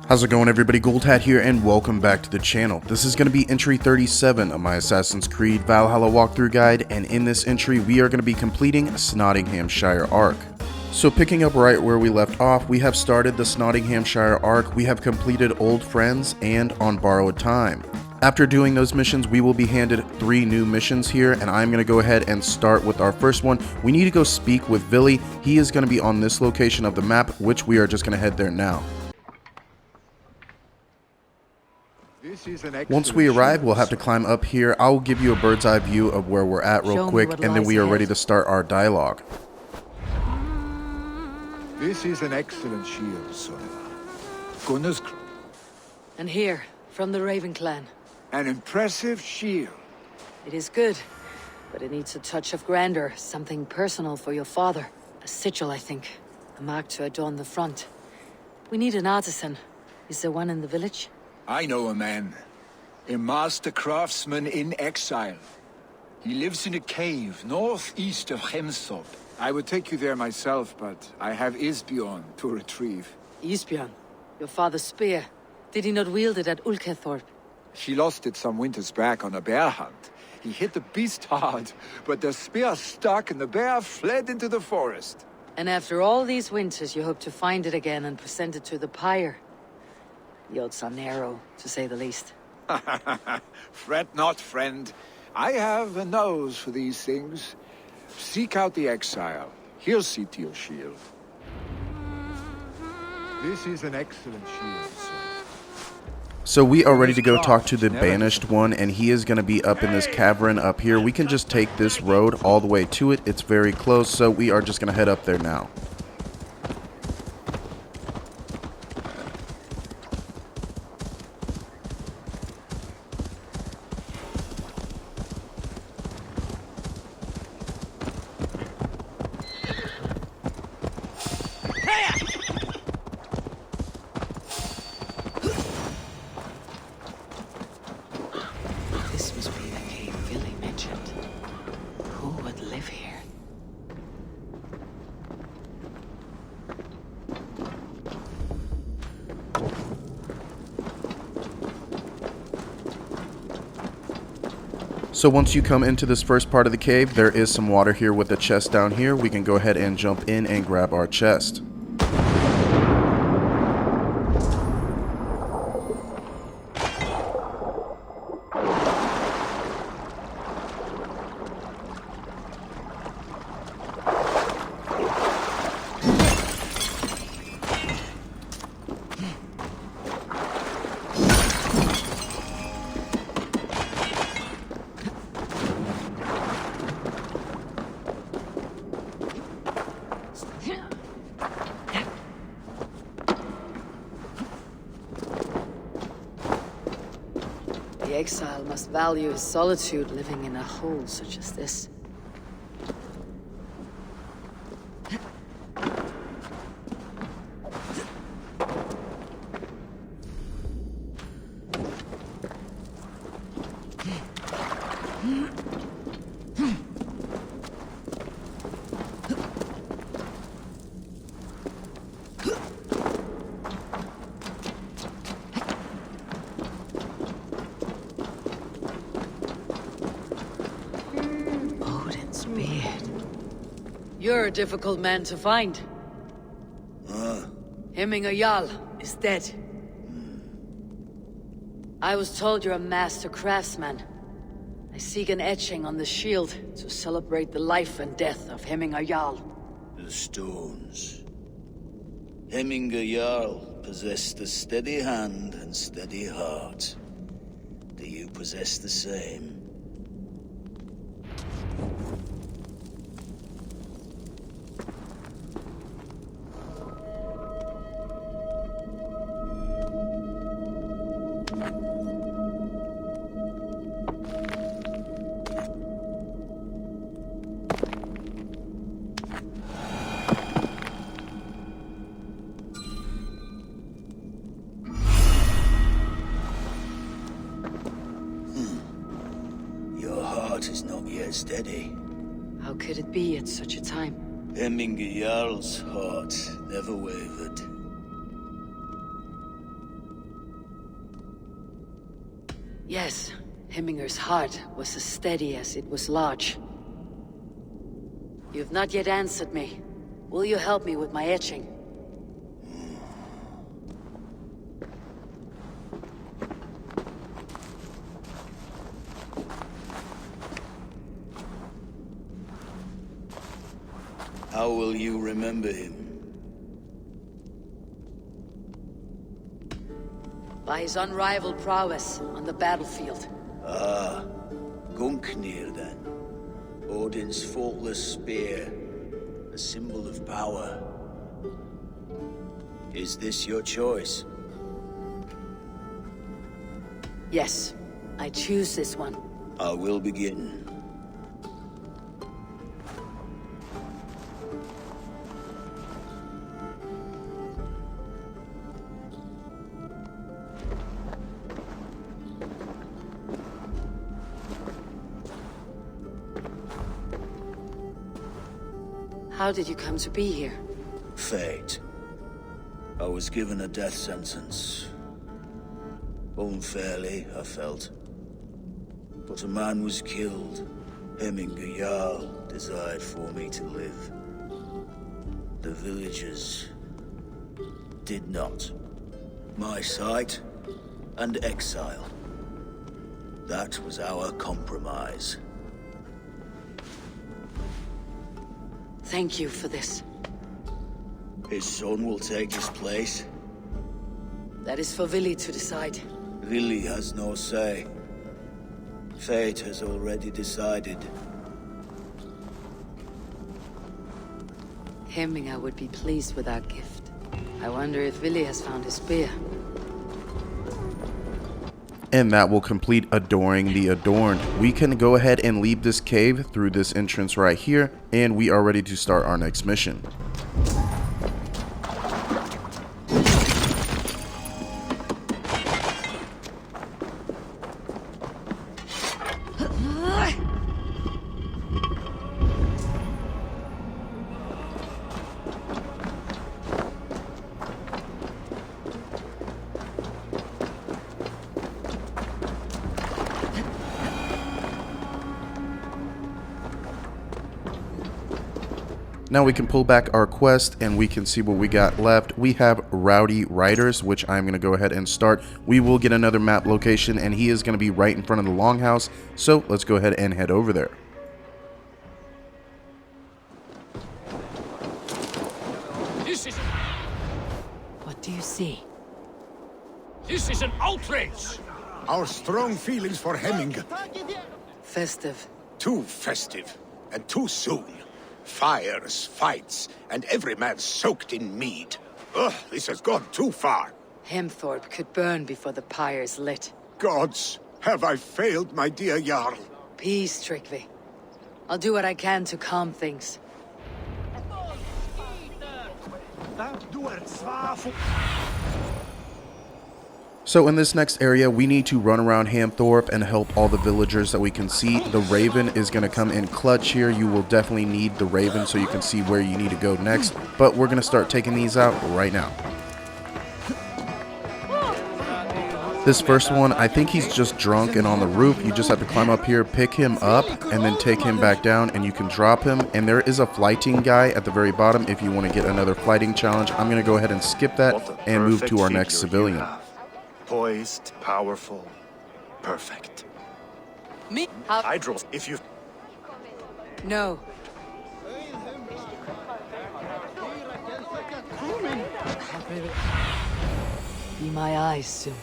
How's it going, everybody? Goldhat here, and welcome back to the channel. This is going to be entry 37 of my Assassin's Creed Valhalla walkthrough guide, and in this entry we are going to be completing Snotinghamscire arc. So picking up right where we left off, we have started the Snotinghamscire arc, we have completed Old Friends and On Borrowed Time. After doing those missions, we will be handed 3 new missions here, and I'm going to go ahead and start with our first one. We need to go speak with Villy. He is going to be on this location of the map, which we are just going to head there now. Once we arrive, we'll have to climb up here. I'll give you a bird's eye view of where we're at real quick, and then we are ready to start our dialogue. This is an excellent shield, son. Goodness. And here, from the Raven clan. An impressive shield. It is good, but it needs a touch of grandeur, something personal for your father. A sigil, I think. A mark to adorn the front. We need an artisan. Is there one in the village? I know a man. A master craftsman in exile. He lives in a cave northeast of Hemthorpe. I would take you there myself, but I have Isbjorn to retrieve. Isbjorn? Your father's spear. Did he not wield it at Ulkethorpe? He lost it some winters back on a bear hunt. He hit the beast hard, but the spear stuck and the bear fled into the forest. And after all these winters, you hope to find it again and present it to the pyre. The odds are narrow, to say the least. Fret not, friend. I have a nose for these things. Seek out the exile. He'll see to your shield. This is an excellent shield, sir. So we are ready to go talk to the Banished One, and he is going to be up in this cavern up here. We can just take this road all the way to it. It's very close, so we are just going to head up there now. So once you come into this first part of the cave, there is some water here with a chest down here. We can go ahead and jump in and grab our chest. The exile must value his solitude living in a hole such as this. You're a difficult man to find. Hemthorpe Jarl is dead. I was told you're a master craftsman. I seek an etching on the shield to celebrate the life and death of Hemthorpe Jarl. The stones. Hemthorpe Jarl possessed a steady hand and steady heart. Do you possess the same? Is not yet steady. How could it be at such a time? Hemthorpe Jarl's heart never wavered. Yes, Hemminger's heart was as steady as it was large. You've not yet answered me. Will you help me with my etching? How will you remember him? By his unrivaled prowess on the battlefield. Ah, Gungnir then. Odin's faultless spear, a symbol of power. Is this your choice? Yes, I choose this one. I will begin. How did you come to be here? Fate. I was given a death sentence. Unfairly, I felt. But a man was killed. Hemminger Jarl desired for me to live. The villagers did not. My sight and exile. That was our compromise. Thank you for this. His son will take his place. That is for Vili to decide. Vili has no say. Fate has already decided. Hemminger would be pleased with our gift. I wonder if Vili has found his spear. And that will complete Adoring the Adorned. We can go ahead and leave this cave through this entrance right here, and we are ready to start our next mission. Now we can pull back our quest and we can see what we got left. We have Rowdy Riders, which I'm going to go ahead and start. We will get another map location and he is going to be right in front of the longhouse. So let's go ahead and head over there. What do you see? This is an outrage! Our strong feelings for Hemming. Festive. Too festive, and too soon. Fires, fights, and every man soaked in mead. Ugh, this has gone too far. Hemthorpe could burn before the pyre's lit. Gods, have I failed my dear Jarl? Peace, Tryggvi. I'll do what I can to calm things. So in this next area, we need to run around Hemthorpe and help all the villagers that we can see. The Raven is going to come in clutch here. You will definitely need the Raven so you can see where you need to go next. But we're going to start taking these out right now. This first one, I think he's just drunk and on the roof. You just have to climb up here, pick him up, and then take him back down, and you can drop him. And there is a flighting guy at the very bottom if you want to get another flighting challenge. I'm going to go ahead and skip that and move to our next civilian. Poised, powerful, perfect. Me? How? Hydros, if you... No. Be my eyes, Sunan.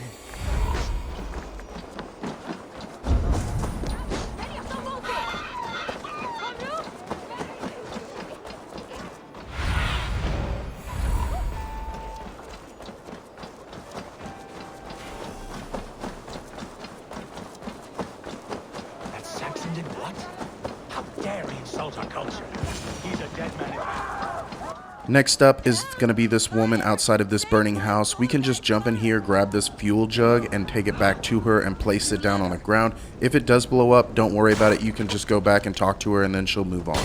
Next up is going to be this woman outside of this burning house. We can just jump in here, grab this fuel jug, and take it back to her and place it down on the ground. If it does blow up, don't worry about it. You can just go back and talk to her, and then she'll move on.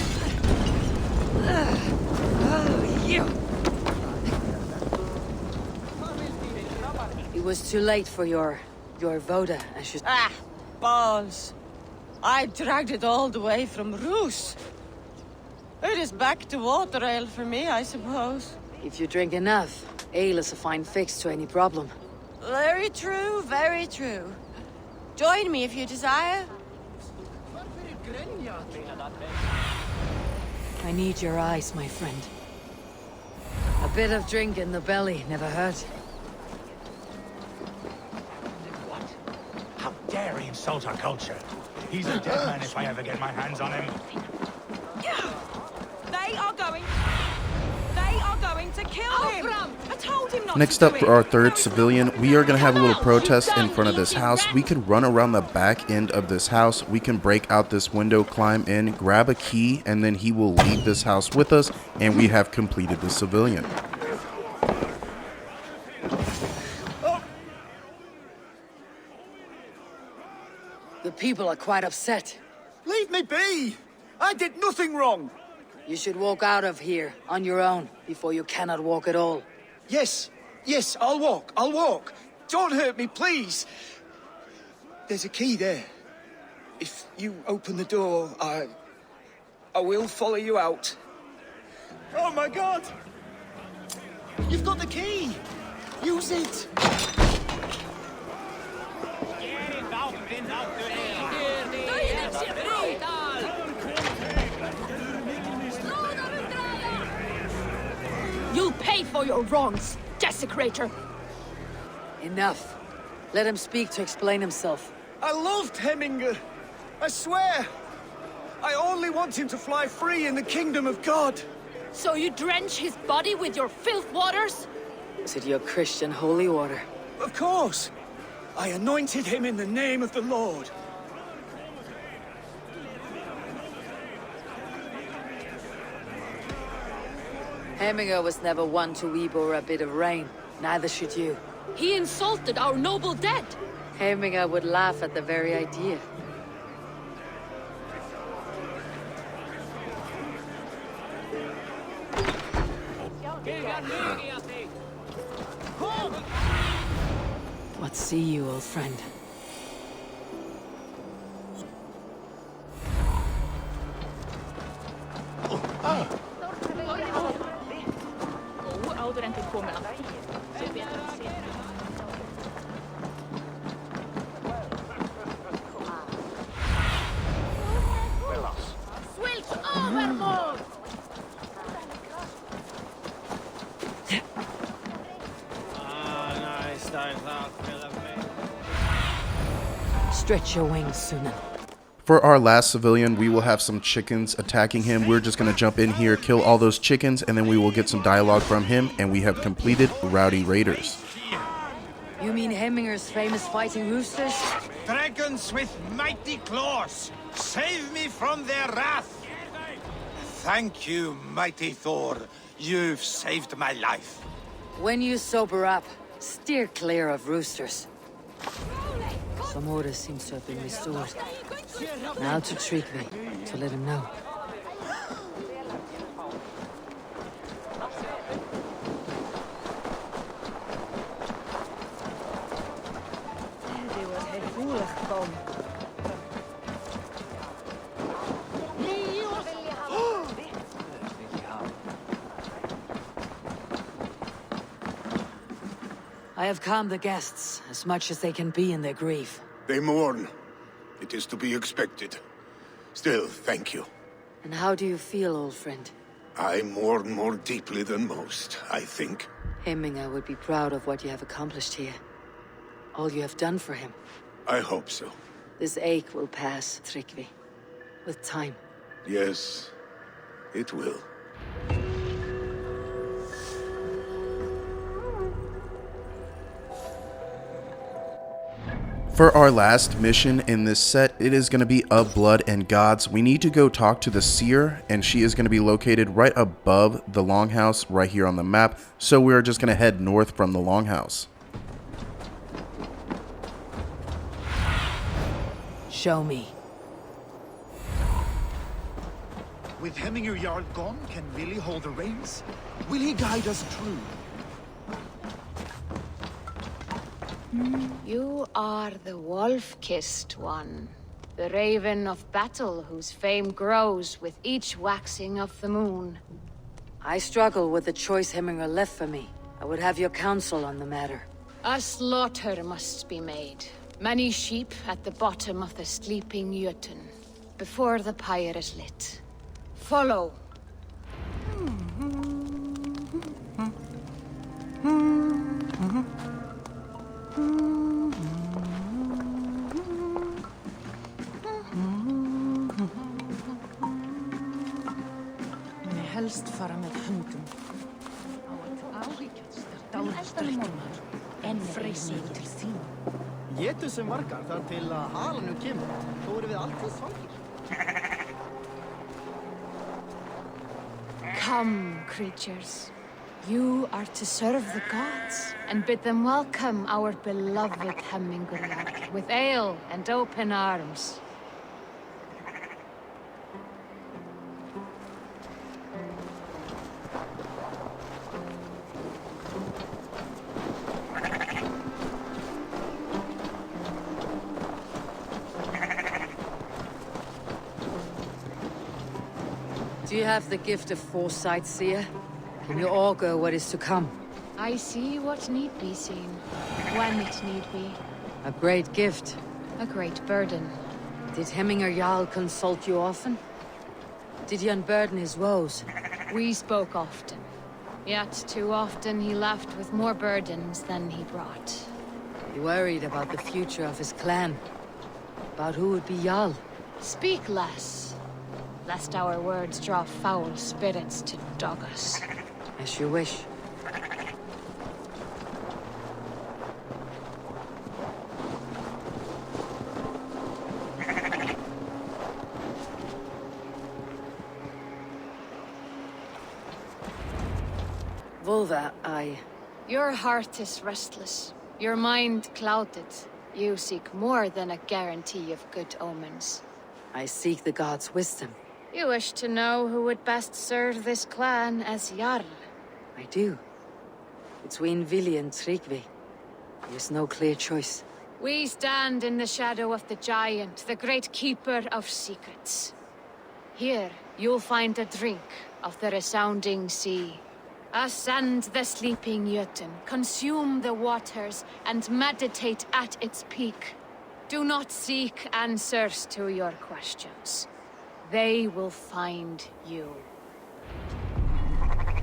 It was too late for your Your Voda, and she's... Ah, balls. I dragged it all the way from Roos. It is back to water ale for me, I suppose. If you drink enough, ale is a fine fix to any problem. Very true, very true. Join me if you desire. I need your eyes, my friend. A bit of drink in the belly never hurt. How dare he insult our culture? He's a dead man if I ever get my hands on him. They are going to kill him. I told him not Next to up do for it. our third civilian, we are going to have a little protest in front of this house. We can run around the back end of this house. We can break out this window, climb in, grab a key, and then he will leave this house with us, and we have completed the civilian. The people are quite upset. Leave me be! I did nothing wrong! You should walk out of here on your own before you cannot walk at all. Yes, I'll walk. Don't hurt me, please. There's a key there. If you open the door, I will follow you out. Oh my God! You've got the key! Use it! You'll pay for your wrongs, desecrator! Enough. Let him speak to explain himself. I loved Hemminger. I swear. I only want him to fly free in the kingdom of God. So you drench his body with your filth waters? Is it your Christian holy water? Of course. I anointed him in the name of the Lord. Hemminger was never one to weep over a bit of rain. Neither should you. He insulted our noble dead! Hemminger would laugh at the very idea. What see you, old friend? Stretch your wings, Sunan. For our last civilian, we will have some chickens attacking him. We're just going to jump in here, kill all those chickens, and then we will get some dialogue from him, and we have completed Rowdy Raiders. You mean Hemminger's famous fighting roosters? Dragons with mighty claws, save me from their wrath! Thank you, mighty Thor. You've saved my life. When you sober up, steer clear of roosters. Some order seems to have been restored. Now to Tryggvi, to let him know. I have calmed the guests as much as they can be in their grief. They mourn. It is to be expected. Still, thank you. And how do you feel, old friend? I mourn more deeply than most, I think. Hemminger would be proud of what you have accomplished here. All you have done for him. I hope so. This ache will pass, Tryggvi. With time. Yes, it will. For our last mission in this set, it is going to be of blood and gods. We need to go talk to the seer, and she is going to be located right above the longhouse right here on the map. So we're just going to head north from the longhouse. Show me. With Hemminger Jarl gone, can Willy hold the reins? Will he guide us true? You are the wolf-kissed one. The raven of battle whose fame grows with each waxing of the moon. I struggle with the choice Hemminger left for me. I would have your counsel on the matter. A slaughter must be made. Many sheep at the bottom of the sleeping Jötun, before the pyre is lit. Follow. Helst fara með höndum. En freysið til þín. Getur sem margar þar til að halanum kemur. Þó erum við alltaf svangir. Come, creatures. You are to serve the gods, and bid them welcome our beloved Hemthorpe with ale and open arms. Do you have the gift of foresight, seer? Can you augur what is to come? I see what need be seen, when it need be. A great gift. A great burden. Did Hemminger Jarl consult you often? Did he unburden his woes? We spoke often. Yet too often he left with more burdens than he brought. He worried about the future of his clan. About who would be Jarl. Speak less, lest our words draw foul spirits to dog us. As you wish. Volva, Your heart is restless. Your mind clouded. You seek more than a guarantee of good omens. I seek the gods' wisdom. You wish to know who would best serve this clan as Jarl. I do. Between Vili and Tryggvi, there is no clear choice. We stand in the shadow of the giant, the great keeper of secrets. Here, you'll find a drink of the resounding sea. Ascend the sleeping Jötun, consume the waters, and meditate at its peak. Do not seek answers to your questions. They will find you.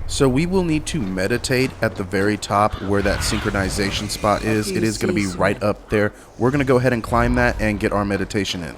So we will need to meditate at the very top where that synchronization spot is. It is going to be right up there. We're going to go ahead and climb that and get our meditation in.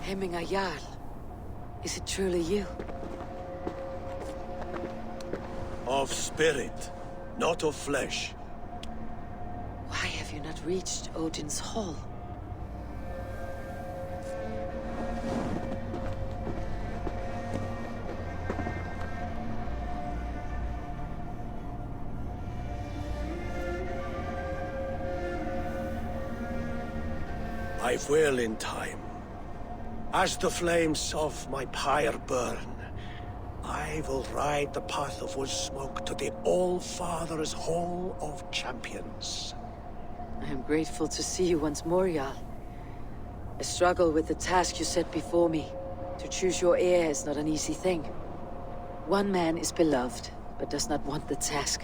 Hemminger Jarl. Is it truly you? Of spirit, not of flesh. Why have you not reached Odin's Hall? I will in time. As the flames of my pyre burn, I will ride the path of wood smoke to the All-Father's Hall of Champions. I am grateful to see you once more, Jarl. I struggle with the task you set before me. To choose your heir is not an easy thing. One man is beloved, but does not want the task.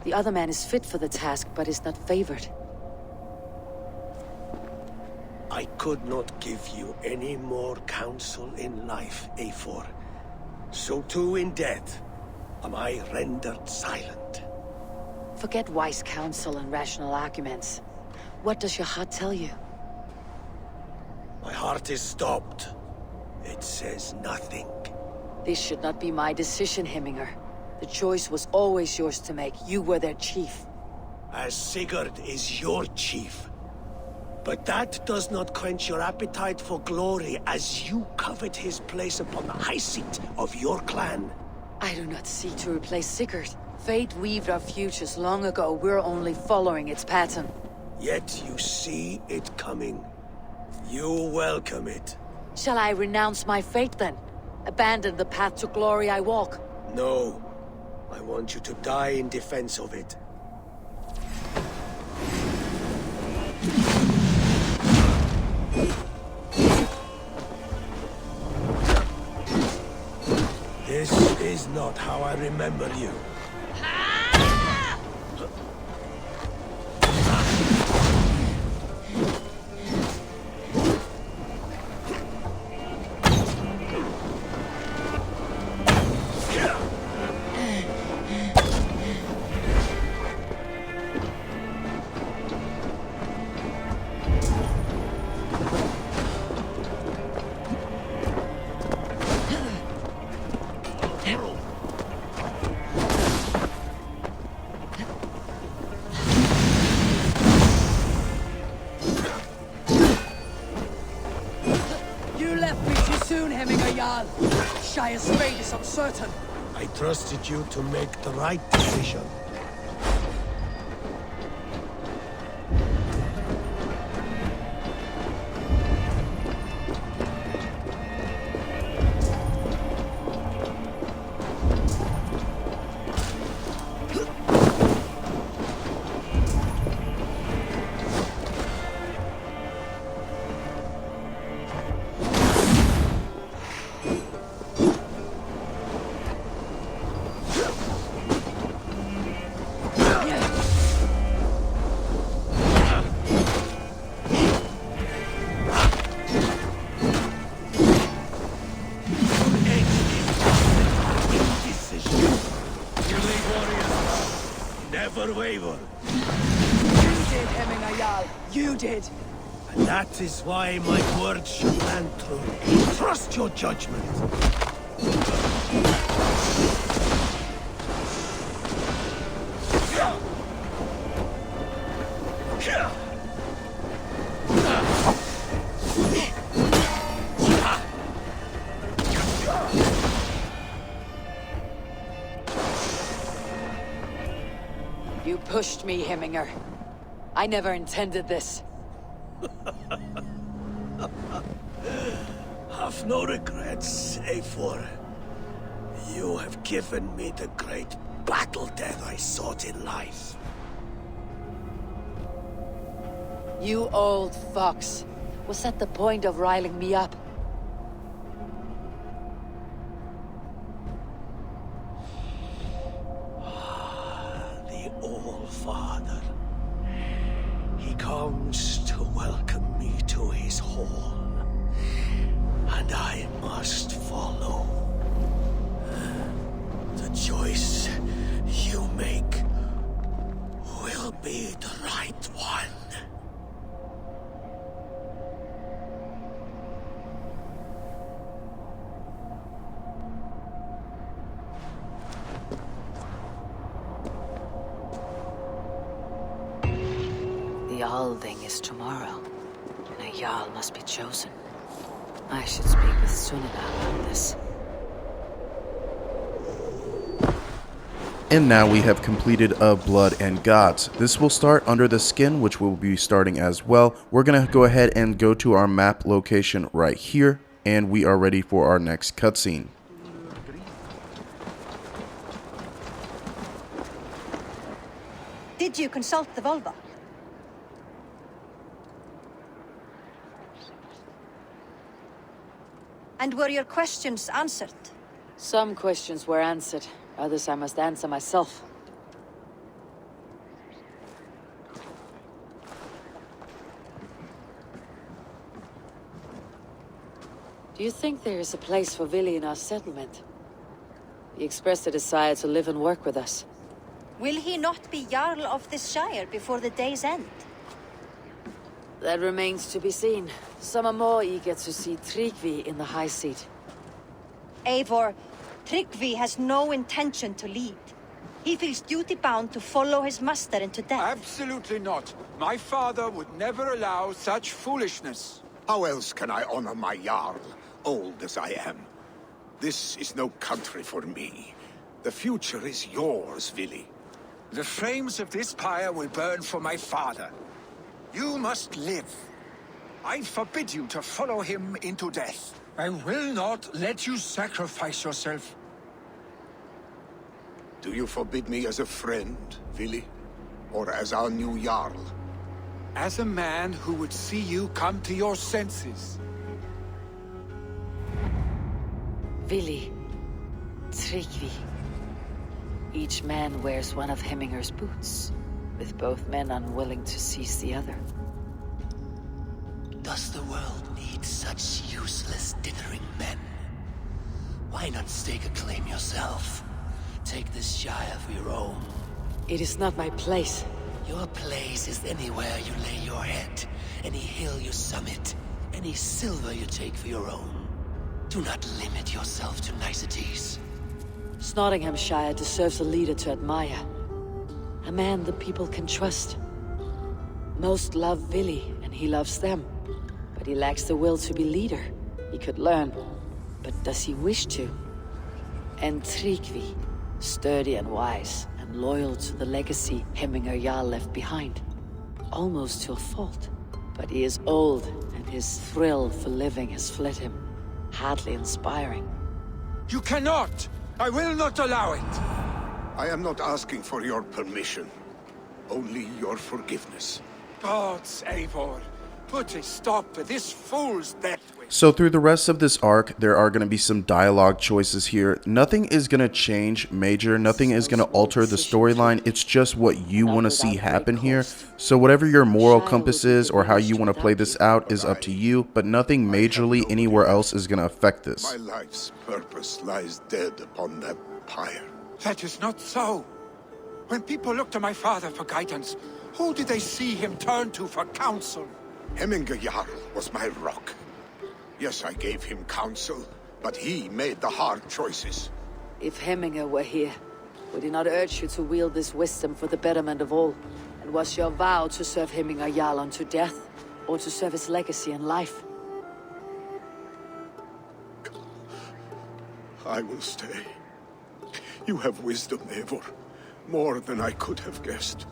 The other man is fit for the task, but is not favored. I could not give you any more counsel in life, Eivor. So too in death am I rendered silent. Forget wise counsel and rational arguments. What does your heart tell you? My heart is stopped. It says nothing. This should not be my decision, Hemminger. The choice was always yours to make. You were their chief. As Sigurd is your chief. But that does not quench your appetite for glory as you covet his place upon the high seat of your clan. I do not seek to replace Sigurd. Fate weaved our futures long ago. We're only following its pattern. Yet you see it coming. You welcome it. Shall I renounce my fate then? Abandon the path to glory I walk? No. I want you to die in defense of it. This is not how I remember you. Shire's fate is uncertain. I trusted you to make the right decision. Waver. You did, Hemminger Jarl. You did. And that is why my words shall land true. Trust your judgment. You pushed me, Hemminger. I never intended this. Have no regrets, Eivor. You have given me the great battle death I sought in life. You old fox. Was that the point of riling me up? All-Father. He comes to welcome me to his hall, and I must follow. The choice you make will be the right one. Scalding is tomorrow, and a Jarl must be chosen. I should speak with Sunniva about this. And now we have completed of Blood and Gods. This will start under the skin, which we'll be starting as well. We're going to go ahead and go to our map location right here, and we are ready for our next cutscene. Did you consult the Volva? And were your questions answered? Some questions were answered. Others I must answer myself. Do you think there is a place for Vili in our settlement? He expressed a desire to live and work with us. Will he not be Jarl of this shire before the day's end? That remains to be seen. Some are more eager to see Tryggvi in the high seat. Eivor, Tryggvi has no intention to lead. He feels duty-bound to follow his master into death. Absolutely not. My father would never allow such foolishness. How else can I honor my Jarl, old as I am? This is no country for me. The future is yours, Vili. The flames of this pyre will burn for my father. You must live. I forbid you to follow him into death. I will not let you sacrifice yourself. Do you forbid me as a friend, Vili? Or as our new Jarl? As a man who would see you come to your senses. Vili, Tryggvi. Each man wears one of Heminger's boots, with both men unwilling to seize the other. Does the world need such useless, dithering men? Why not stake a claim yourself? Take this shire for your own. It is not my place. Your place is anywhere you lay your head, any hill you summit, any silver you take for your own. Do not limit yourself to niceties. Snotinghamscire deserves a leader to admire. A man the people can trust. Most love Vili, and he loves them. But he lacks the will to be leader. He could learn, but does he wish to? And Tryggvi, sturdy and wise, and loyal to the legacy Hemminger Jarl left behind. Almost to a fault. But he is old, and his thrill for living has fled him. Hardly inspiring. You cannot! I will not allow it! I am not asking for your permission. Only your forgiveness. Gods, Eivor, put a stop to this fool's death wish. So through the rest of this arc, there are going to be some dialogue choices here. Nothing is going to change major. Nothing is going to alter the storyline. It's just what you want to see happen here. So whatever your moral compass is or how you want to play this out is up to you. But nothing majorly anywhere else is going to affect this. My life's purpose lies dead upon that pyre. That is not so. When people look to my father for guidance, who did they see him turn to for counsel? Hemminger Jarl was my rock. Yes, I gave him counsel, but he made the hard choices. If Hemminger were here, would he not urge you to wield this wisdom for the betterment of all? And was your vow to serve Hemminger Jarl unto death, or to serve his legacy in life? I will stay. You have wisdom, Eivor. More than I could have guessed.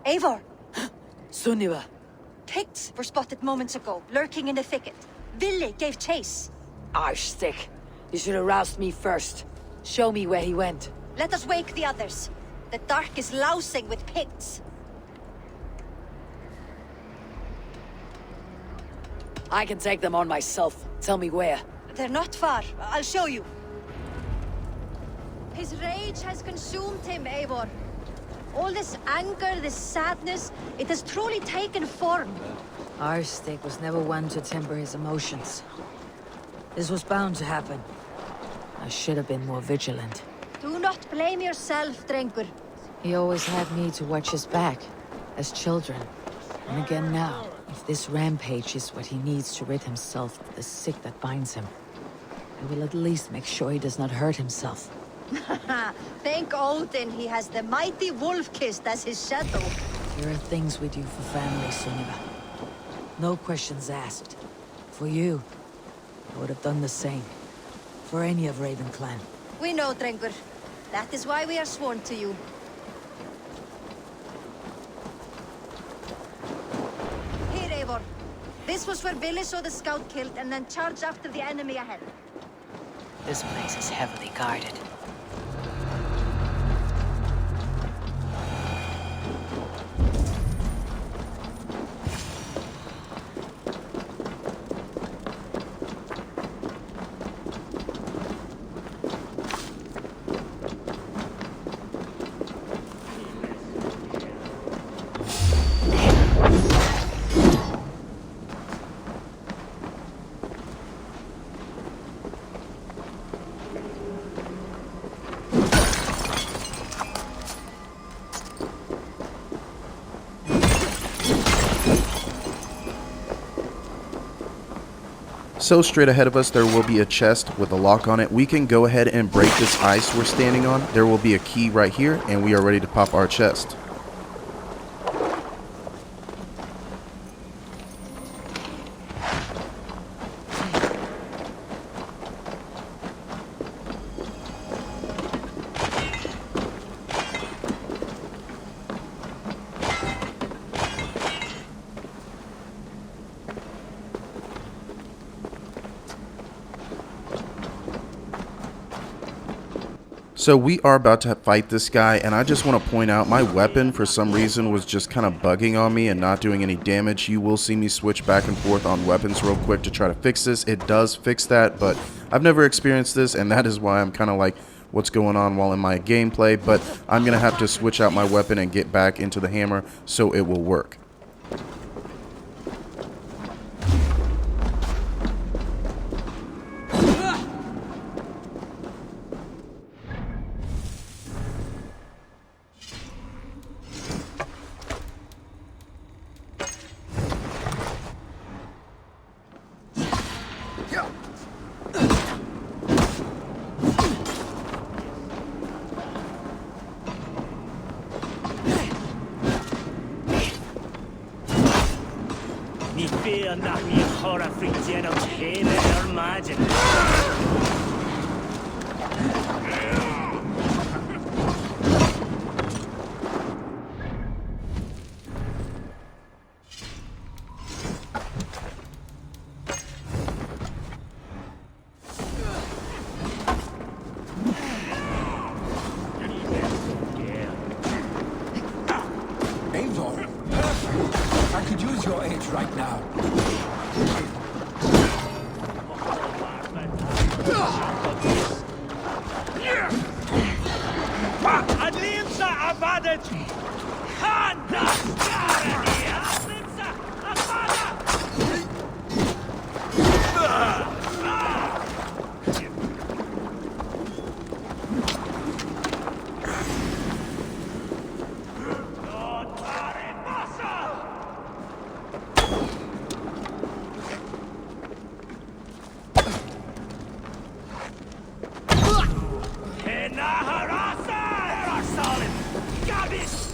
Eivor! Sunniva! Picts were spotted moments ago, lurking in the thicket. Vili gave chase. Arshstick! You should have roused me first. Show me where he went. Let us wake the others. The dark is lousing with Picts. I can take them on myself. Tell me where. They're not far. I'll show you. His rage has consumed him, Eivor. All this anger, this sadness, it has truly taken form. Arstic was never one to temper his emotions. This was bound to happen. I should have been more vigilant. Do not blame yourself, Drengur. He always had me to watch his back, as children. And again now, if this rampage is what he needs to rid himself of the sick that binds him, I will at least make sure he does not hurt himself. Thank Odin he has the mighty Wolf-Kissed as his shadow. There are things we do for family, Sunniva. No questions asked. For you, I would have done the same. For any of Raven clan. We know, Drengur. That is why we are sworn to you. Here, Eivor. This was where Billy saw the scout killed and then charged after the enemy ahead. This place is heavily guarded. So straight ahead of us there will be a chest with a lock on it. We can go ahead and break this ice we're standing on. There will be a key right here and we are ready to pop our chest. So we are about to fight this guy, and I just want to point out my weapon for some reason was just kind of bugging on me and not doing any damage. You will see me switch back and forth on weapons real quick to try to fix this. It does fix that, but I've never experienced this, and that is why I'm kind of like, what's going on while in my gameplay. But I'm going to have to switch out my weapon and get back into the hammer so it will work. Ni fear nach mir horror frigien und hele imagine. Eivor, I could use your aid right now. Adlimsa abadet! Handa starani! Adlimsa abada! Naharasa! Solid! Gabish!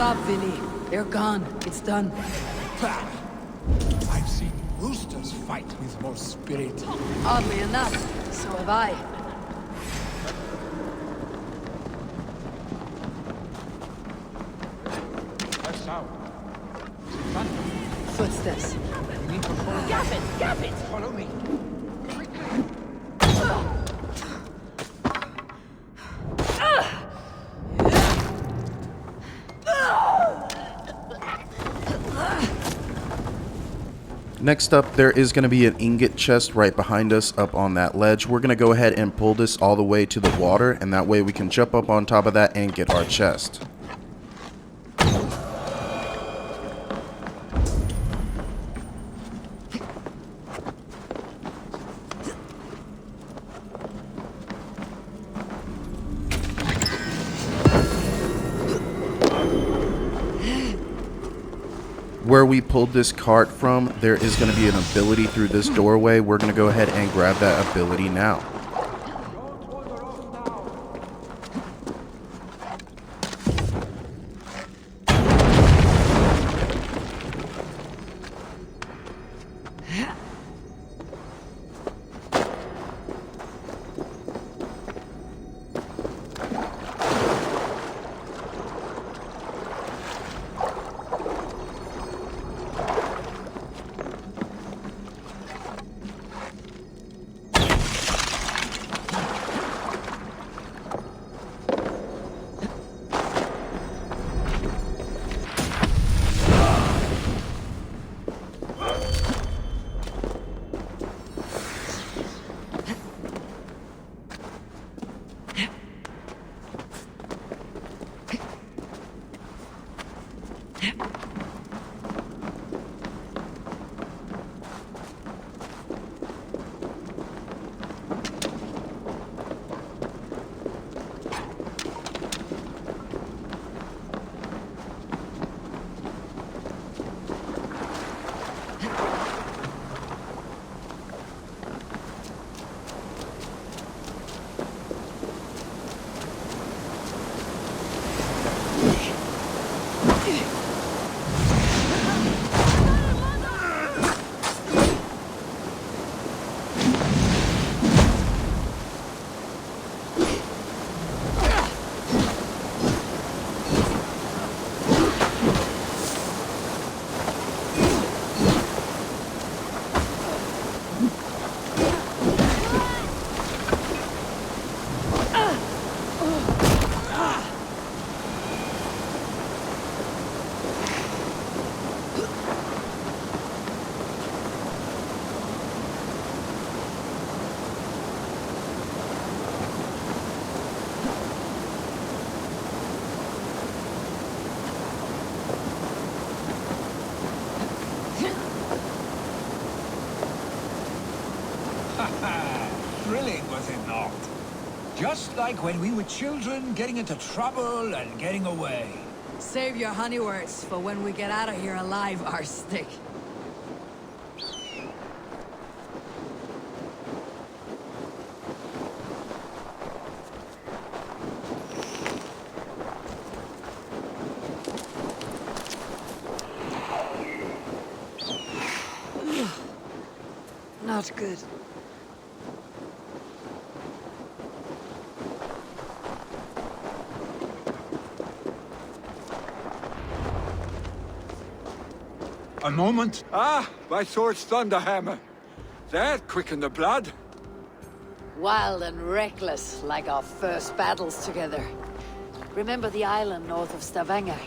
Stop, Vinny. They're gone. It's done. I've seen roosters fight with more spirit. Oddly enough, so have I. That sound. Footsteps. Gavin! Follow me. Next up, there is going to be an ingot chest right behind us up on that ledge. We're going to go ahead and pull this all the way to the water, and that way we can jump up on top of that and get our chest. Where we pulled this cart from, there is going to be an ability through this doorway. We're going to go ahead and grab that ability now. Thrilling, was it not? Just like when we were children, getting into trouble and getting away. Save your honey words for when we get out of here alive, Arsenic. Not good. A moment. Ah, by Thor's thunderhammer. That quickened the blood. Wild and reckless, like our first battles together. Remember the island north of Stavanger?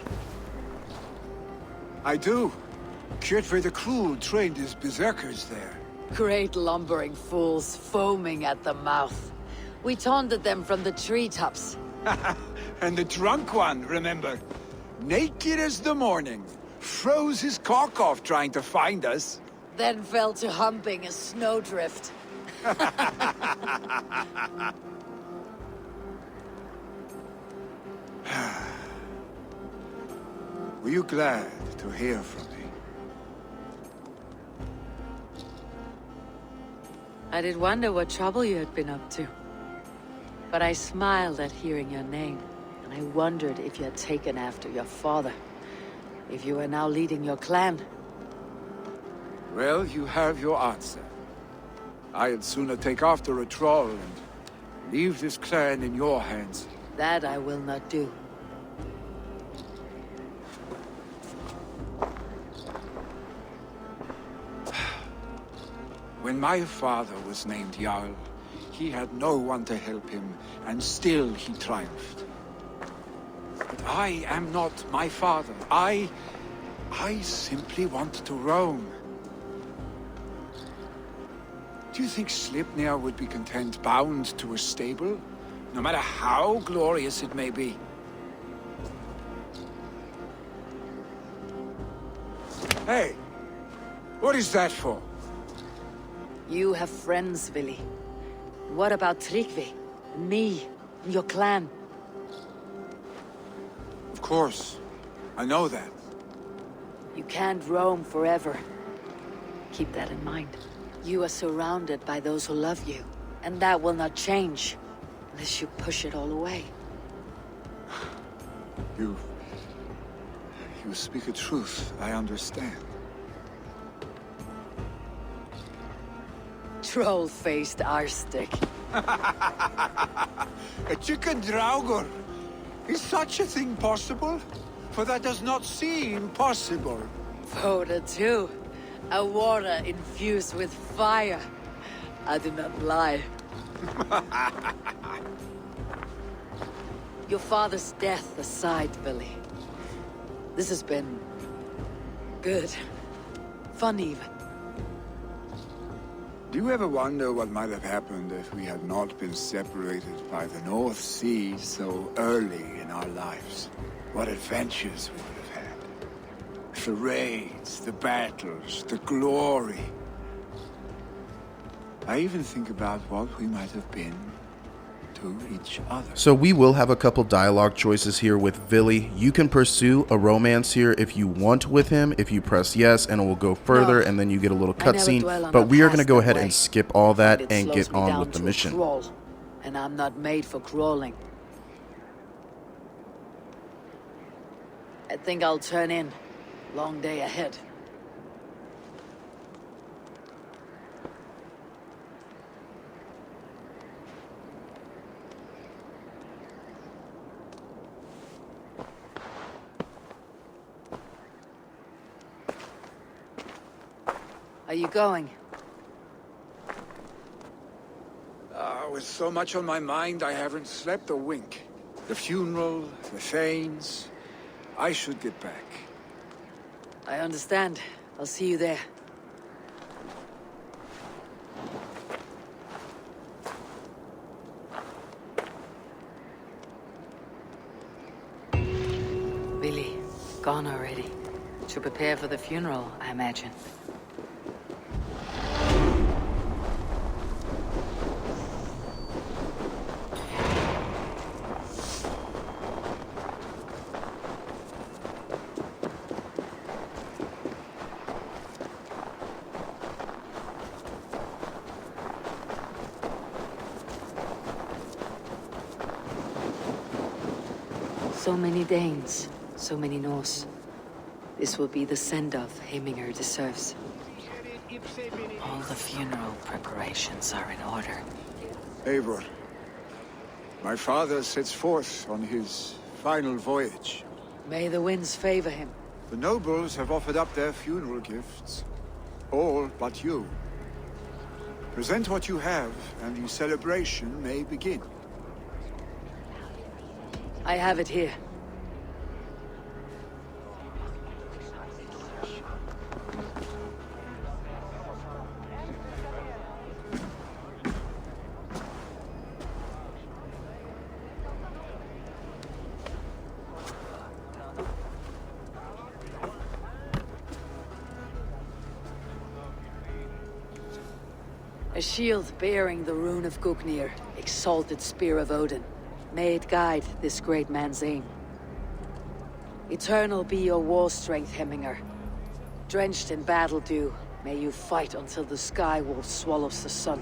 I do. Kjotve the Cruel trained his berserkers there. Great lumbering fools, foaming at the mouth. We taunted them from the treetops. And the drunk one, remember? Naked as the morning. Froze his cock off trying to find us. Then fell to humping a snowdrift. Were you glad to hear from me? I did wonder what trouble you had been up to. But I smiled at hearing your name. and I wondered if you had taken after your father. If you are now leading your clan. Well, you have your answer. I'd sooner take after a troll and leave this clan in your hands. That I will not do. When my father was named Jarl, he had no one to help him, and still he triumphed. But I am not my father. I simply want to roam. Do you think Sleipnir would be content bound to a stable? No matter how glorious it may be? Hey! What is that for? You have friends, Vili. What about Tryggvi? And me? And your clan? Of course. I know that. You can't roam forever. Keep that in mind. You are surrounded by those who love you. And that will not change. Unless you push it all away. You speak a truth. I understand. Troll-faced arstick. A chicken draugr! Is such a thing possible? For that does not seem possible. Voda too. A water infused with fire. I do not lie. Your father's death aside, Billy. This has been... good. Fun even. Do you ever wonder what might have happened if we had not been separated by the North Sea so early in our lives? What adventures we would have had. The raids, the battles, the glory. I even think about what we might have been to each other. So we will have a couple dialogue choices here with Vili. You can pursue a romance here if you want with him, if you press yes, and it will go further, and then you get a little cutscene. But we are going to go ahead and skip all that and get on with the mission. And I'm not made for crawling. I think I'll turn in. Long day ahead. Are you going? With so much on my mind, I haven't slept a wink. The funeral, the Thanes. I should get back. I understand. I'll see you there. Billy, gone already. To prepare for the funeral, I imagine. So many Danes, so many Norse. This will be the send-off Hemingr deserves. All the funeral preparations are in order. Eivor, my father sets forth on his final voyage. May the winds favor him. The nobles have offered up their funeral gifts. All but you. Present what you have, and the celebration may begin. I have it here. A shield bearing the rune of Gugnir, exalted spear of Odin. May it guide this great man's aim. Eternal be your war strength, Hemingr. Drenched in battle dew, may you fight until the sky wolf swallows the sun.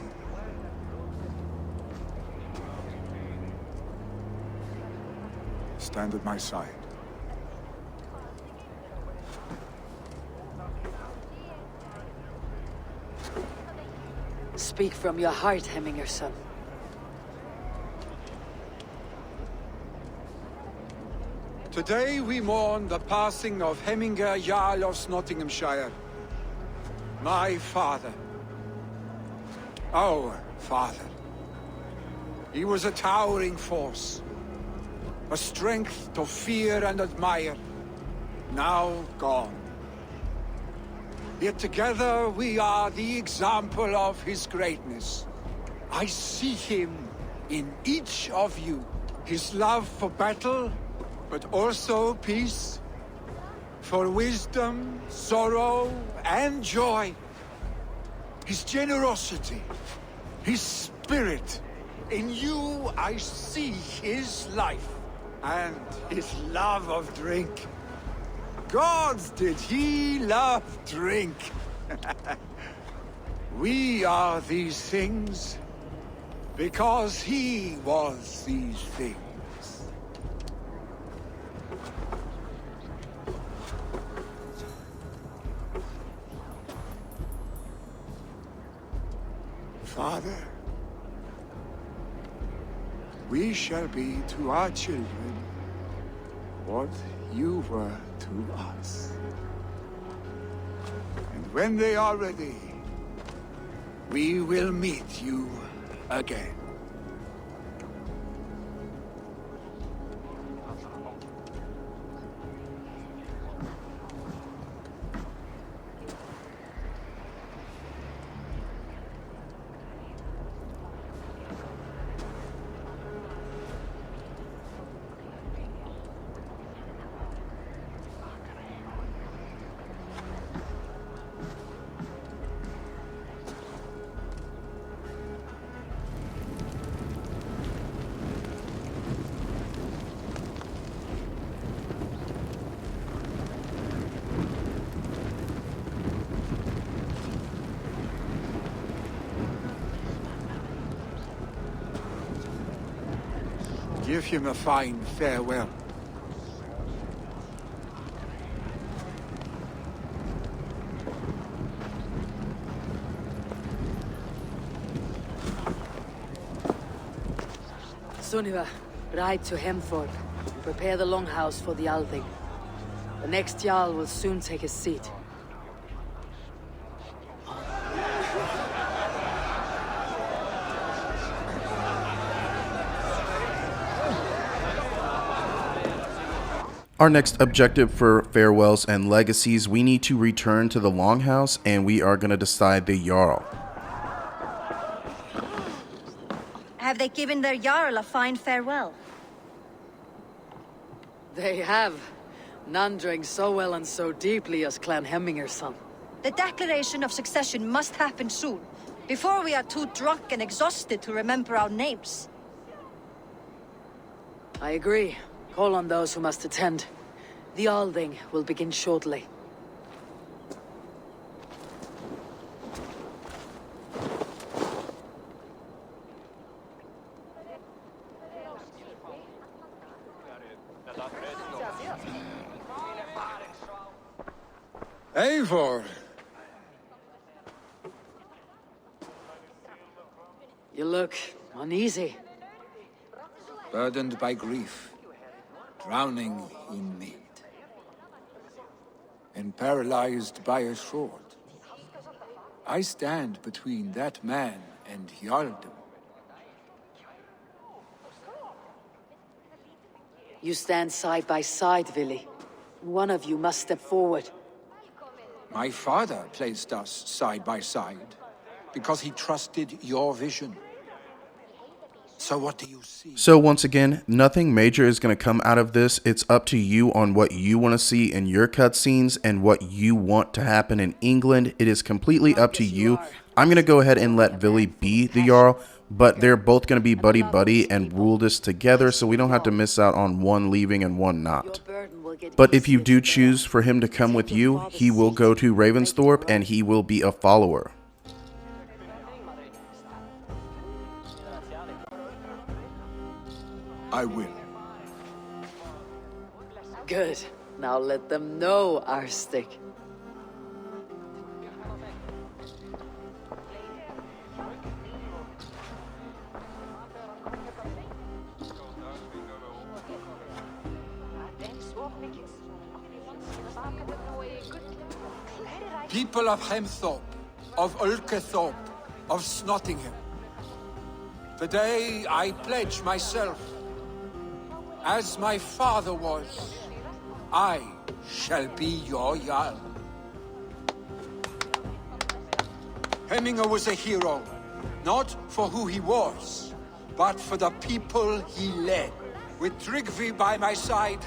stand at my side. Speak from your heart, Hemminger, son. Today we mourn the passing of Hemminger Jarl of Snotinghamscire. My father. Our father. He was a towering force. A strength to fear and admire. Now gone. Yet together we are the example of his greatness. I see him in each of you. His love for battle, but also peace. For wisdom, sorrow, and joy. His generosity, his spirit. In you I see his life, and his love of drink. Gods, did he love drink! We are these things because he was these things. Father, we shall be to our children what you were to us. And when they are ready, we will meet you again. Give him a fine farewell. Sunniva, ride to Hemthorpe and prepare the longhouse for the Althing. The next Jarl will soon take his seat. Our next objective for farewells and legacies, we need to return to the Longhouse, and we are going to decide the Jarl. Have they given their Jarl a fine farewell? They have. None drank so well and so deeply as Clan Hemminger's son. The declaration of succession must happen soon, before we are too drunk and exhausted to remember our names. I agree. Call on those who must attend. The Althing will begin shortly. Eivor! You look uneasy. Burdened by grief. Drowning in need. And paralyzed by a sword. I stand between that man and Jarldom. You stand side by side, Vili. One of you must step forward. My father placed us side by side because he trusted your vision. So what do you see? So once again, nothing major is going to come out of this. It's up to you on what you want to see in your cutscenes and what you want to happen in England. It is completely up to you. I'm going to go ahead and let Vili be the Jarl, but they're both going to be buddy-buddy and rule this together, so we don't have to miss out on one leaving and one not. But if you do choose for him to come with you, he will go to Ravensthorpe and he will be a follower. I will. Good. Now let them know, Arstic. People of Hemthorpe, of Ulkethorpe, of Snotingham. Today I pledge myself, as my father was, I shall be your Jarl. Hemminger was a hero, not for who he was, but for the people he led. With Tryggvi by my side,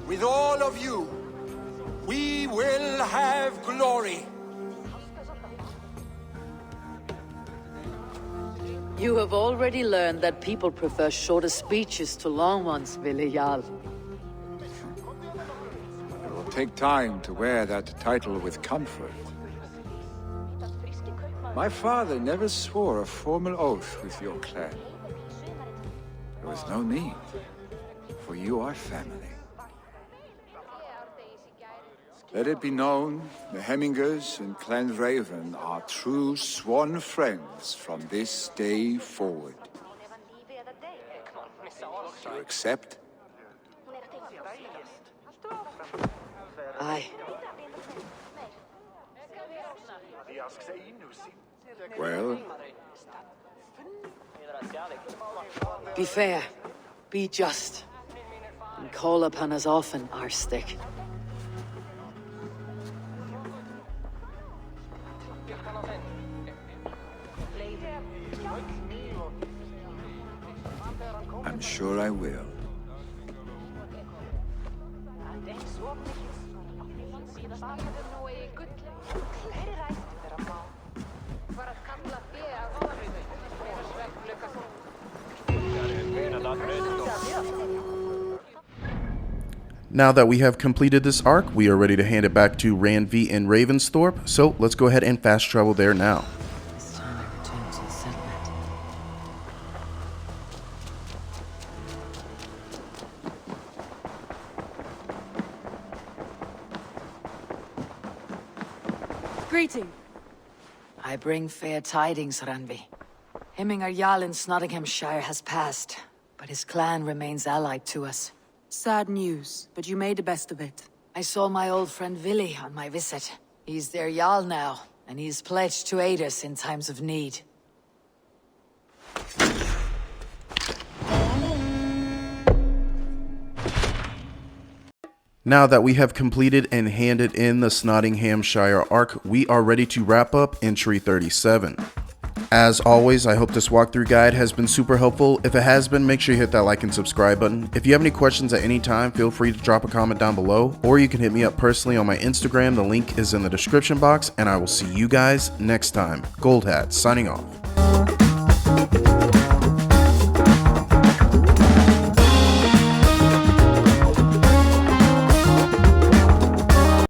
with all of you, we will have glory. You have already learned that people prefer shorter speeches to long ones, Ville Jarl. It will take time to wear that title with comfort. My father never swore a formal oath with your clan. There was no need, for you are family. Let it be known, the Hemmingers and Clan Raven are true sworn friends from this day forward. Do you accept? Aye. Well? Be fair, be just, and call upon us often, Arstic. I'm sure I will. Now that we have completed this arc, we are ready to hand it back to Randvi in Ravensthorpe, so let's go ahead and fast travel there now. This time I return to the settlement. Greeting. I bring fair tidings, Randvi. Hemminger Jarl in Snotinghamscire has passed, but his clan remains allied to us. Sad news, but you made the best of it. I saw my old friend Vili on my visit. He's their Jarl now, and he's pledged to aid us in times of need. Now that we have completed and handed in the Snotinghamscire arc, we are ready to wrap up entry 37. As always, I hope this walkthrough guide has been super helpful. If it has been, make sure you hit that like and subscribe button. If you have any questions at any time, feel free to drop a comment down below, or you can hit me up personally on my Instagram. The link is in the description box, and I will see you guys next time. Goldhat, signing off.